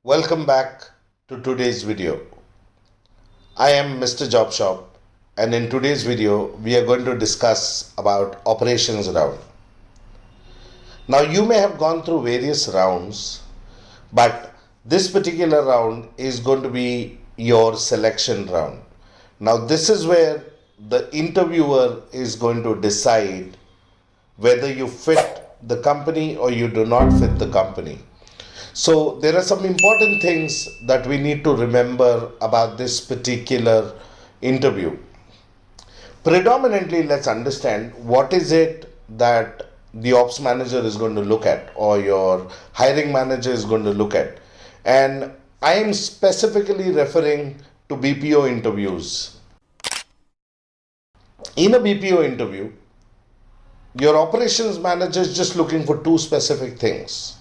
Welcome back to today's video. I am Mr. JobShop, and in today's video we are going to discuss about operations round. Now you may have gone through various rounds, but this particular round is going to be your selection round. Now this is where the interviewer is going to decide whether you fit the company or you do not fit the company. So there are some important things that we need to remember about this particular interview. Predominantly, let's understand what is it that the ops manager is going to look at or your hiring manager is going to look at. And I am specifically referring to BPO interviews. In a BPO interview, your operations manager is just looking for two specific things.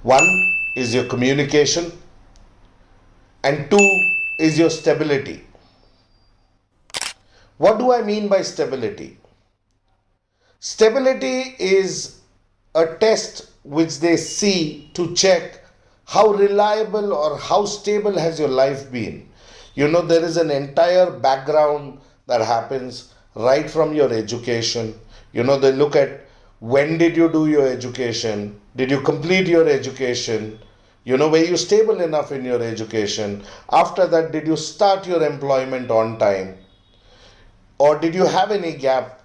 One is your communication, and two is your stability. What do I mean by stability? Stability is a test which they see to check how reliable or how stable has your life been. There is an entire background that happens right from your education. They look at when did you do your education? Did you complete your education? Were you stable enough in your education? After that, did you start your employment on time? Or did you have any gap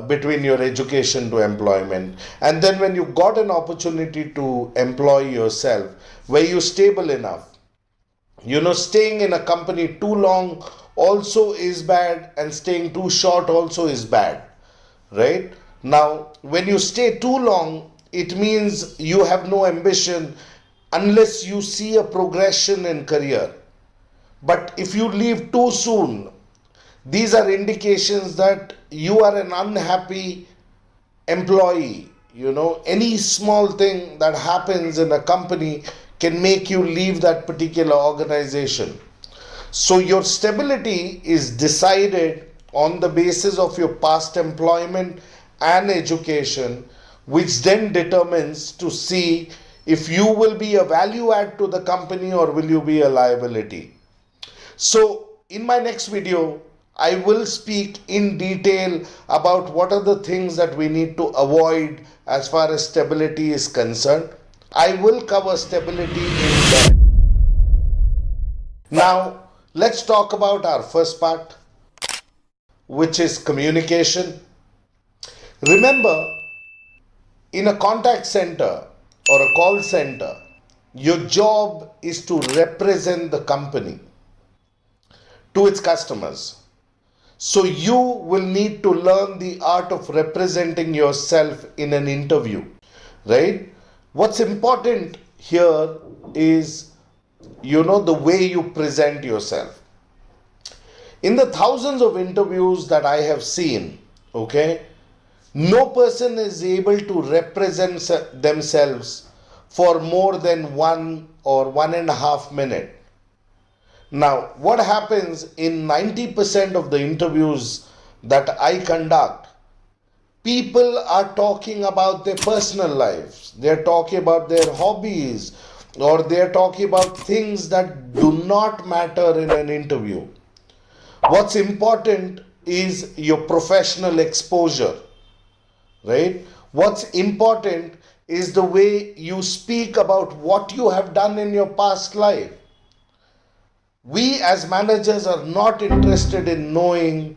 between your education to employment? And then when you got an opportunity to employ yourself, were you stable enough? Staying in a company too long also is bad, and staying too short also is bad, right? Now, when you stay too long, it means you have no ambition unless you see a progression in career. But if you leave too soon, these are indications that you are an unhappy employee. Any small thing that happens in a company can make you leave that particular organization. So your stability is decided on the basis of your past employment and education, which then determines to see if you will be a value add to the company or will you be a liability. So in my next video, I will speak in detail about what are the things that we need to avoid as far as stability is concerned. I will cover stability in depth. Now, let's talk about our first part, which is communication. Remember, in a contact center or a call center, your job is to represent the company to its customers. So you will need to learn the art of representing yourself in an interview, right? What's important here is, the way you present yourself. In the thousands of interviews that I have seen, okay, no person is able to represent themselves for more than 1 or 1.5 minutes. Now, what happens in 90% of the interviews that I conduct, people are talking about their personal lives. They're talking about their hobbies, or they're talking about things that do not matter in an interview. What's important is your professional exposure, right? What's important is the way you speak about what you have done in your past life. We as managers are not interested in knowing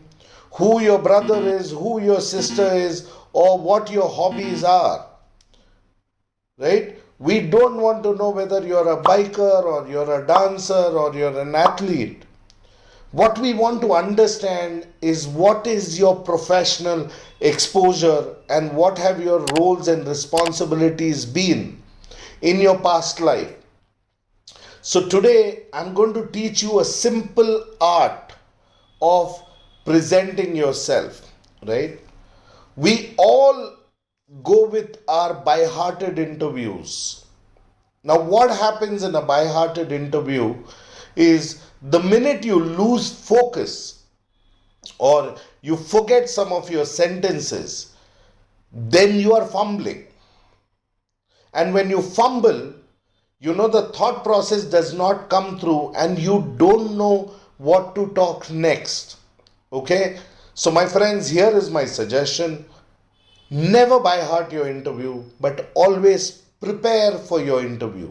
who your brother is, who your sister is, or what your hobbies are, right? We don't want to know whether you're a biker or you're a dancer or you're an athlete. What we want to understand is what is your professional exposure and what have your roles and responsibilities been in your past life. So today I'm going to teach you a simple art of presenting yourself, right? We all go with our by-hearted interviews. Now, what happens in a by-hearted interview is the minute you lose focus or you forget some of your sentences, then you are fumbling. And when you fumble, the thought process does not come through and you don't know what to talk next. Okay? So, my friends, here is my suggestion. Never by heart your interview, but always prepare for your interview.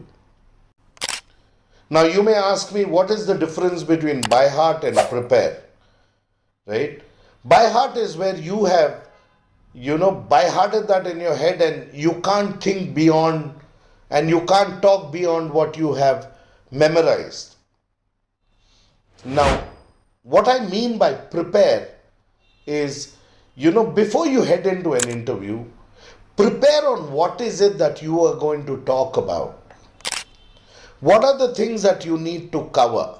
Now, you may ask me, what is the difference between by heart and prepare? Right? By heart is where you have, by hearted that in your head and you can't think beyond and you can't talk beyond what you have memorized. Now, what I mean by prepare is, before you head into an interview, prepare on what is it that you are going to talk about. What are the things that you need to cover,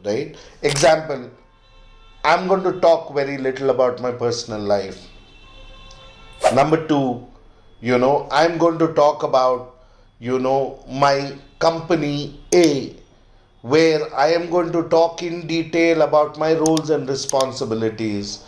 right? Example, I'm going to talk very little about my personal life. Number two, I'm going to talk about, my company A, where I am going to talk in detail about my roles and responsibilities.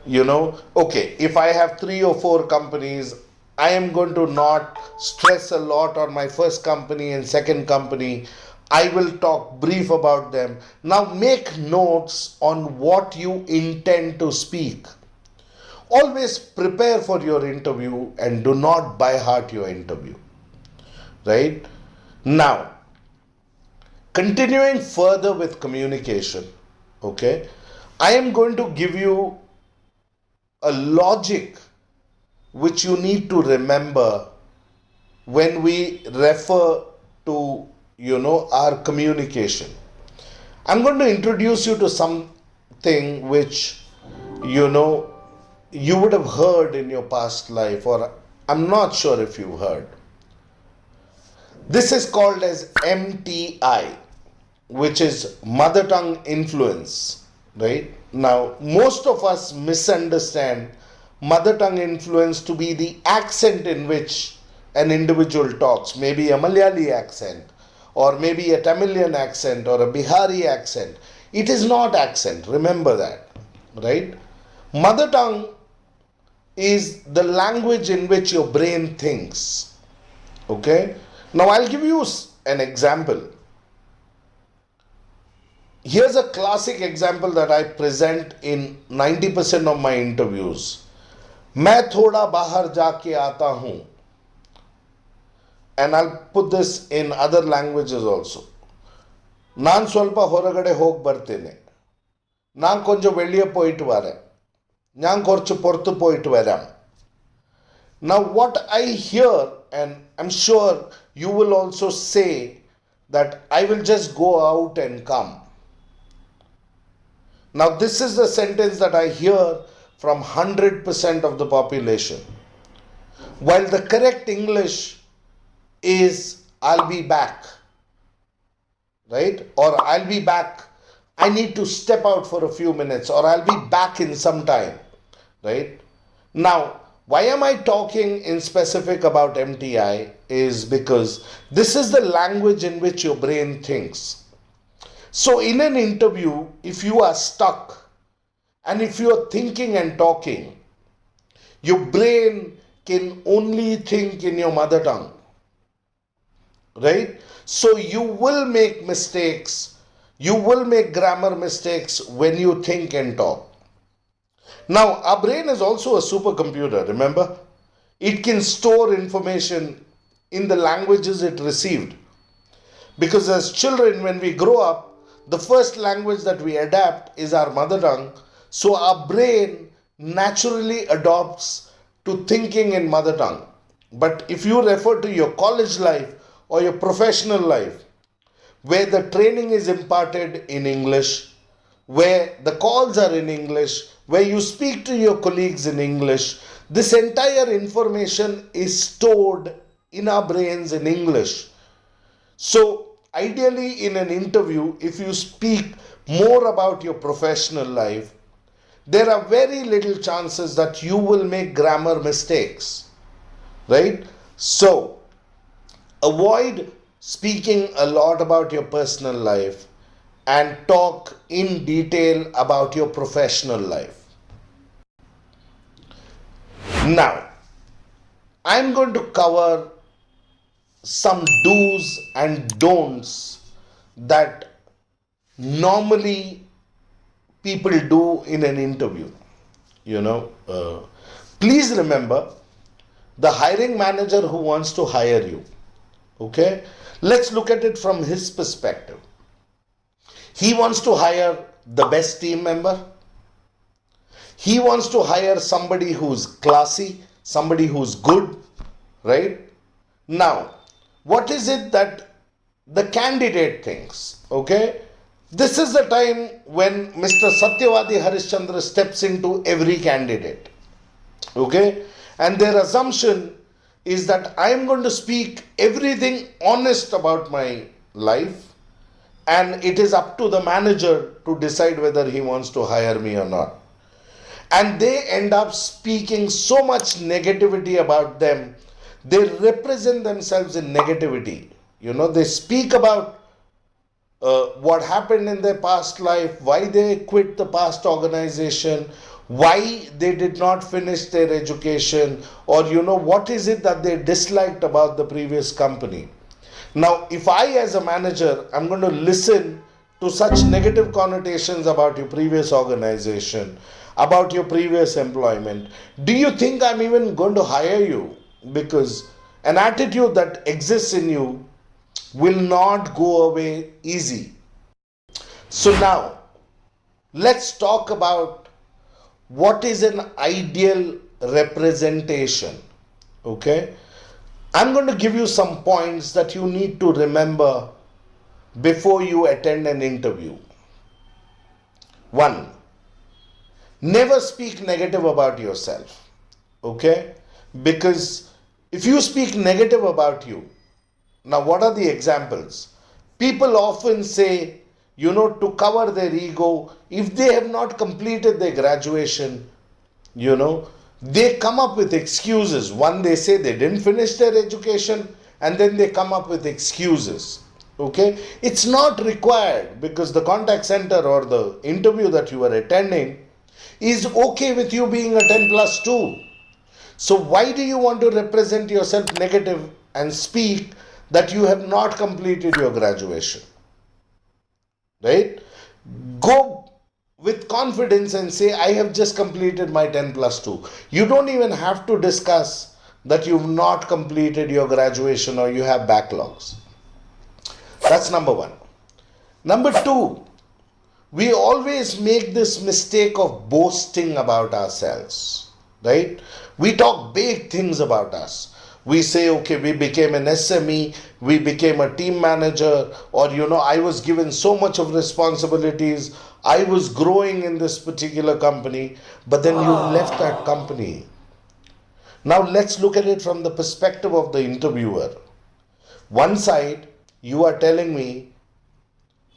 Okay, if I have 3 or 4 companies, I am going to not stress a lot on my first company and second company. I will talk brief about them. Now make notes on what you intend to speak. Always prepare for your interview and do not by heart your interview. Right? Now, continuing further with communication, okay, I am going to give you a logic which you need to remember when we refer to, our communication. I'm going to introduce you to something which, you would have heard in your past life, or I'm not sure if you've heard. This is called as MTI, which is mother tongue influence, right? Now, most of us misunderstand mother tongue influence to be the accent in which an individual talks, maybe a Malayali accent, or maybe a Tamilian accent, or a Bihari accent. It is not accent, remember that, right? Mother tongue is the language in which your brain thinks, okay? Now, I'll give you an example. Here's a classic example that I present in 90% of my interviews. मैं थोड़ा बाहर जाके आता हूँ. And I'll put this in other languages also. ನಾನು ಸ್ವಲ್ಪ ಹೊರಗಡೆ ಹೋಗಿ ಬರ್ತೇನೆ. ನಾನು ಕೊಂಚ வெளியே போயிட்டு வரேன். ഞാൻ കുറച്ച് പുറത്ത് പോയിട്ട് വരാം. Now what I hear, and I'm sure you will also say that I will just go out and come. Now this is the sentence that I hear from 100% of the population. While the correct English is I'll be back, right? Or I'll be back. I need to step out for a few minutes, or I'll be back in some time, right? Now, why am I talking in specific about MTI is because this is the language in which your brain thinks. So in an interview, if you are stuck and if you are thinking and talking, your brain can only think in your mother tongue, right? So you will make mistakes, you will make grammar mistakes when you think and talk. Now, our brain is also a supercomputer, remember? It can store information in the languages it received. Because as children, when we grow up, the first language that we adapt is our mother tongue. So our brain naturally adopts to thinking in mother tongue. But if you refer to your college life or your professional life, where the training is imparted in English, where the calls are in English, where you speak to your colleagues in English, this entire information is stored in our brains in English. So, ideally in an interview, if you speak more about your professional life, there are very little chances that you will make grammar mistakes, right? So, avoid speaking a lot about your personal life and talk in detail about your professional life. Now, I'm going to cover some do's and don'ts that normally people do in an interview. You know, please remember the hiring manager who wants to hire you. Okay, let's look at it from his perspective. He wants to hire the best team member. He wants to hire somebody who's classy, somebody who's good, right? Now, what is it that the candidate thinks? Okay, this is the time when Mr. Satyavadi Harishchandra steps into every candidate. Okay, and their assumption is that I am going to speak everything honest about my life, and it is up to the manager to decide whether he wants to hire me or not. And they end up speaking so much negativity about them. They represent themselves in negativity. You know, they speak about what happened in their past life, why they quit the past organization, why they did not finish their education, or you know, what is it that they disliked about the previous company. Now, if I as a manager, I'm going to listen to such negative connotations about your previous organization, about your previous employment, do you think I'm even going to hire you? Because an attitude that exists in you will not go away easy. So now, let's talk about what is an ideal representation. Okay, I'm going to give you some points that you need to remember before you attend an interview. 1. Never speak negative about yourself. Okay, because if you speak negative about you, now what are the examples? People often say, you know, to cover their ego, if they have not completed their graduation, you know, they come up with excuses. One, they say they didn't finish their education, and then they come up with excuses. Okay, it's not required, because the contact center or the interview that you are attending is okay with you being a 10+2. So why do you want to represent yourself negative and speak that you have not completed your graduation? Right? Go with confidence and say, I have just completed my 10+2. You don't even have to discuss that you've not completed your graduation or you have backlogs. That's number 1. Number 2, we always make this mistake of boasting about ourselves, right? We talk big things about us. We say, okay, we became an SME, we became a team manager, or you know, I was given so much of responsibilities, I was growing in this particular company, but then you left that company. Now let's look at it from the perspective of the interviewer. One side, you are telling me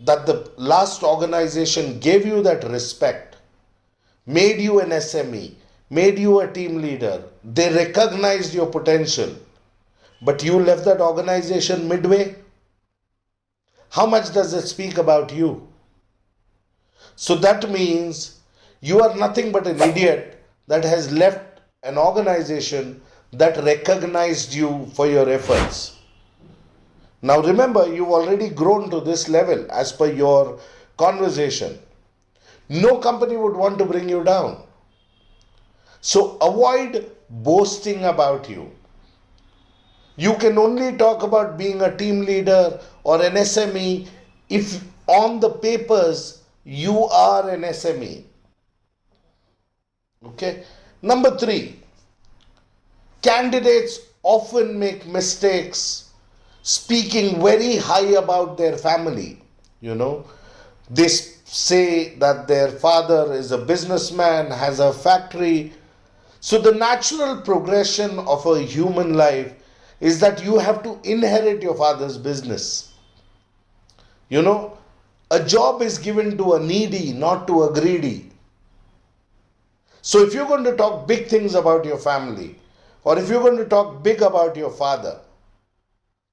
that the last organization gave you that respect, made you an SME, made you a team leader, they recognized your potential, but you left that organization midway. How much does it speak about you? So that means you are nothing but an idiot that has left an organization that recognized you for your efforts. Now remember, you've already grown to this level as per your conversation. No company would want to bring you down. So avoid boasting about you. You can only talk about being a team leader or an SME if on the papers you are an SME. Okay. Number 3, candidates often make mistakes speaking very high about their family. You know, they say that their father is a businessman, has a factory. So the natural progression of a human life is that you have to inherit your father's business. You know, a job is given to a needy, not to a greedy. So if you're going to talk big things about your family, or if you're going to talk big about your father,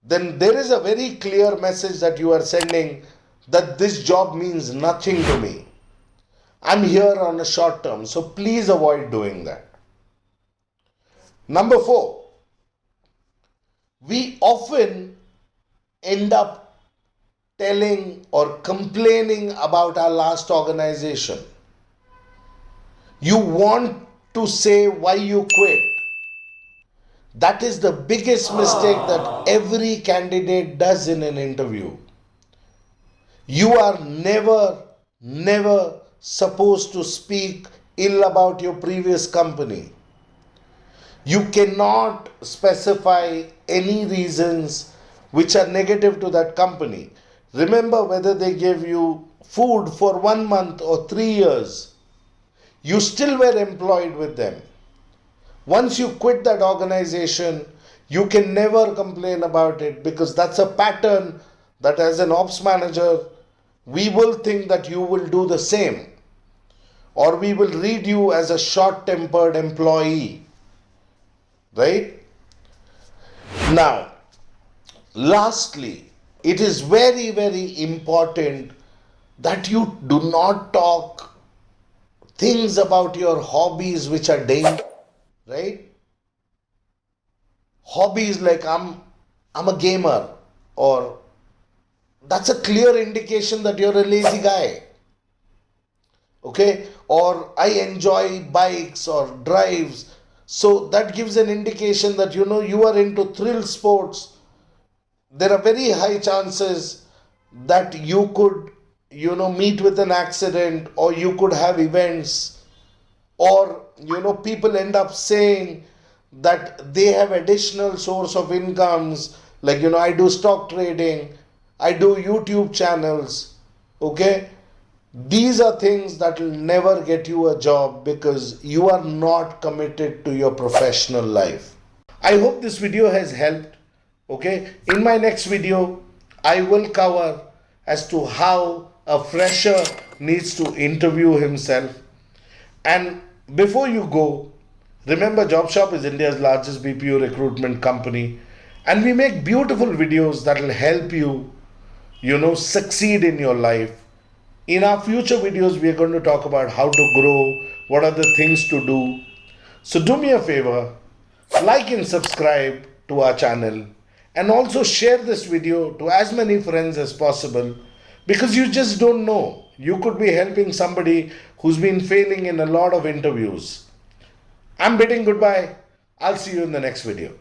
then there is a very clear message that you are sending that this job means nothing to me. I'm here on a short term, so please avoid doing that. Number 4, We often end up telling or complaining about our last organization. You want to say why you quit. That is the biggest mistake that every candidate does in an interview. You are never supposed to speak ill about your previous company. You cannot specify any reasons which are negative to that company. Remember, whether they gave you food for 1 month or 3 years, you still were employed with them. Once you quit that organization, you can never complain about it, because that's a pattern that as an ops manager, we will think that you will do the same, or we will read you as a short-tempered employee, right? Now, lastly, it is very important that you do not talk things about your hobbies which are dangerous, right? Hobbies like I'm a gamer, or that's a clear indication that you're a lazy guy. Okay? Or I enjoy bikes or drives. So that gives an indication that you are into thrill sports. There are very high chances that you could meet with an accident, or you could have events, or people end up saying that they have additional source of incomes, like I do stock trading, I do YouTube channels. Okay, these are things that will never get you a job, because you are not committed to your professional life. I hope this video has helped. Okay, in my next video I will cover as to how a fresher needs to interview himself. And before you go, remember, JobShop is India's largest BPO recruitment company, and we make beautiful videos that will help you, succeed in your life. In our future videos, we are going to talk about how to grow, what are the things to do. So do me a favor, like and subscribe to our channel, and also share this video to as many friends as possible, because you just don't know. You could be helping somebody who's been failing in a lot of interviews. I'm bidding goodbye. I'll see you in the next video.